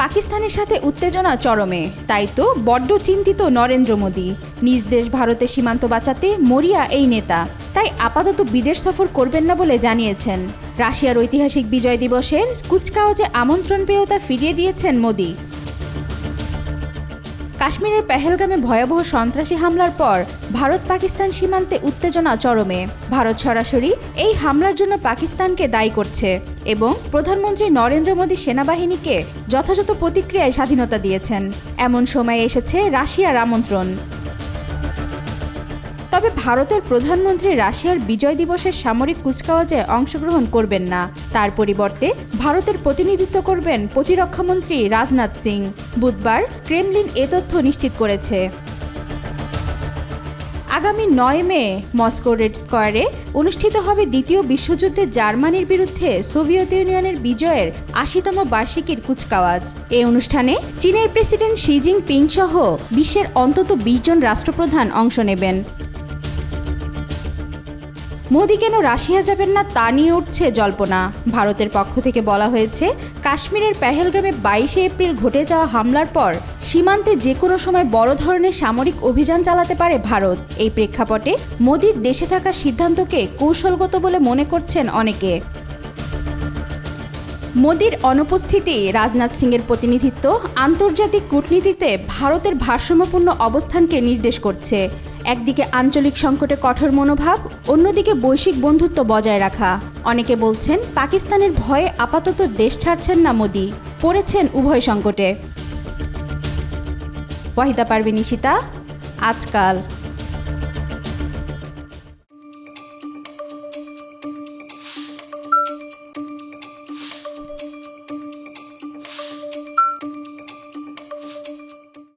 পাকিস্তানের সাথে উত্তেজনা চরমে, তাই তো বড্ড চিন্তিত নরেন্দ্র মোদী। নিজ দেশ ভারতের সীমান্ত বাঁচাতে মরিয়া এই নেতা, তাই আপাতত বিদেশ সফর করবেন না বলে জানিয়েছেন। রাশিয়ার ঐতিহাসিক বিজয় দিবসের কুচকাওয়াজে আমন্ত্রণ পেয়েও তা ফিরিয়ে দিয়েছেন মোদী। কাশ্মীরের পেহেলগামে ভয়াবহ সন্ত্রাসী হামলার পর ভারত পাকিস্তান সীমান্তে উত্তেজনা চরমে। ভারত সরাসরি এই হামলার জন্য পাকিস্তানকে দায়ী করছে এবং প্রধানমন্ত্রী নরেন্দ্র মোদী সেনাবাহিনীকে যথাযথ প্রতিক্রিয়ায় স্বাধীনতা দিয়েছেন। এমন সময় এসেছে রাশিয়ার আমন্ত্রণ। তবে ভারতের প্রধানমন্ত্রী রাশিয়ার বিজয় দিবসের সামরিক কুচকাওয়াজে অংশগ্রহণ করবেন না। তার পরিবর্তে ভারতের প্রতিনিধিত্ব করবেন প্রতিরক্ষামন্ত্রী রাজনাথ সিং। বুধবার ক্রেমলিন এ তথ্য নিশ্চিত করেছে। আগামী ৯ মে মস্কো রেড স্কোয়ারে অনুষ্ঠিত হবে দ্বিতীয় বিশ্বযুদ্ধে জার্মানির বিরুদ্ধে সোভিয়েত ইউনিয়নের বিজয়ের ৮০তম বার্ষিকীর কুচকাওয়াজ। এই অনুষ্ঠানে চীনের প্রেসিডেন্ট শি জিনপিং সহ বিশ্বের অন্তত ২০ জন রাষ্ট্রপ্রধান অংশ নেবেন। মোদী কেন রাশিয়া যাবেন না তা নিয়ে উঠছে জল্পনা। ভারতের পক্ষ থেকে বলা হয়েছে, কাশ্মীরের পেহেলগামে ২২শে এপ্রিল ঘটে যাওয়া হামলার পর সীমান্তে যে কোনো সময় বড় ধরনের সামরিক অভিযান চালাতে পারে ভারত। এই প্রেক্ষাপটে মোদীর দেশে থাকার সিদ্ধান্তকে কৌশলগত বলে মনে করছেন অনেকে। মোদীর অনুপস্থিতি, রাজনাথ সিংয়ের প্রতিনিধিত্ব আন্তর্জাতিক কূটনীতিতে ভারতের ভারসাম্যপূর্ণ অবস্থানকে নির্দেশ করছে। একদিকে আঞ্চলিক সংকটে কঠোর মনোভাব, অন্যদিকে বৈশ্বিক বন্ধুত্ব বজায় রাখা। অনেকে বলছেন, পাকিস্তানের ভয়ে আপাতত দেশ ছাড়ছেন না মোদী, পড়েছেন উভয় সংকটে। ওয়াহিদা পারভিন, ঈশিতা, আজকাল।